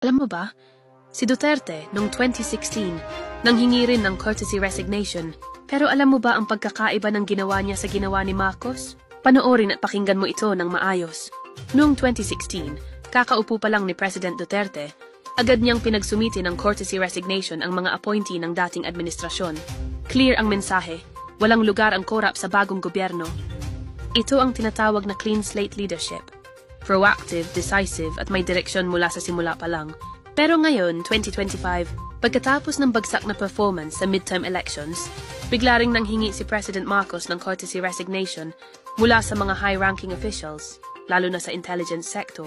Alam mo ba, si Duterte noong 2016 nanghingi rin ng courtesy resignation. Pero alam mo ba ang pagkakaiba ng ginawa niya sa ginawa ni Marcos? Panoorin at pakinggan mo ito ng maayos. Noong 2016, kakaupo pa lang ni President Duterte, agad niyang pinagsumiti ng courtesy resignation ang mga appointee ng dating administrasyon. Clear ang mensahe, walang lugar ang korap sa bagong gobyerno. Ito ang tinatawag na clean slate leadership. Proactive, decisive at may direksyon mula sa simula pa lang. Pero ngayon, 2025, pagkatapos ng bagsak na performance sa midterm elections, bigla ring nanghingi si President Marcos ng courtesy resignation mula sa mga high-ranking officials, lalo na sa intelligence sector.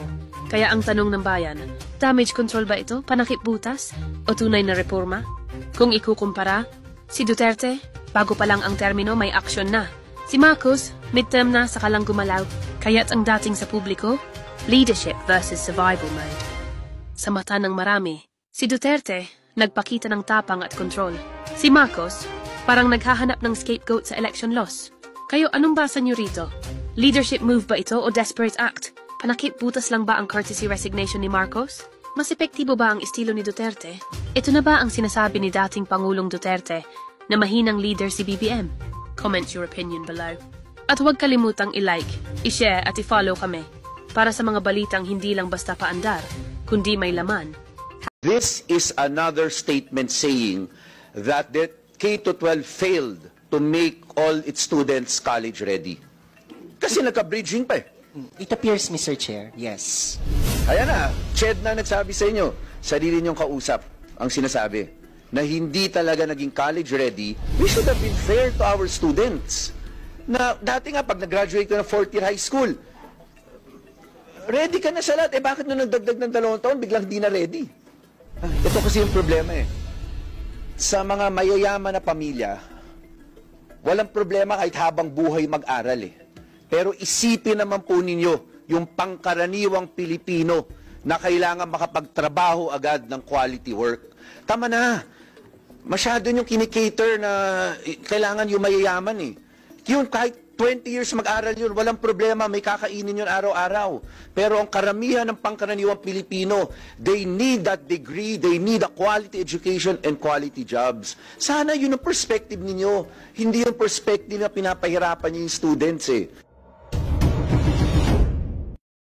Kaya ang tanong ng bayan, damage control ba ito, panakip butas, o tunay na reforma? Kung ikukumpara, si Duterte, bago pa lang ang termino may aksyon na. Si Marcos, midterm na saka lang gumalaw. Kaya't ang dating sa publiko, leadership versus survival mode. Sa mata ng marami, si Duterte, nagpakita ng tapang at kontrol. Si Marcos, parang naghahanap ng scapegoat sa election loss. Kayo, anong basa niyo rito? Leadership move ba ito o desperate act? Panakip butas lang ba ang courtesy resignation ni Marcos? Mas epektibo ba ang estilo ni Duterte? Ito na ba ang sinasabi ni dating Pangulong Duterte na mahinang leader si BBM? Comment your opinion below. At huwag kalimutang i-like, i-share at i-follow kami para sa mga balitang hindi lang basta paandar, kundi may laman. This is another statement saying that the K-12 failed to make all its students college ready. Kasi nagka-bridging pa eh. It appears, Mr. Chair, yes. Ayan na, Ched na nagsabi sa inyo, sarili niyong kausap ang sinasabi na hindi talaga naging college ready. We should have been fair to our students. Na dati nga pag nag-graduate ka ng 4th year high school, ready ka na sa lahat. Eh bakit nung nagdagdag ng 2 taon, biglang di na ready? Ito kasi yung problema eh. Sa mga mayayaman na pamilya, walang problema kahit habang buhay mag-aral eh. Pero isipin naman po ninyo yung pangkaraniwang Pilipino na kailangan makapagtrabaho agad ng quality work. Tama na. Masyado yung kinikater na kailangan yung mayayaman eh. Yun, kahit 20 years mag-aral yun, walang problema, may kakainin yun araw-araw. Pero ang karamihan ng pangkaraniwang Pilipino, they need that degree, they need a quality education and quality jobs. Sana yun ang perspective ninyo, hindi yung perspective na pinapahirapan niyo yung students eh.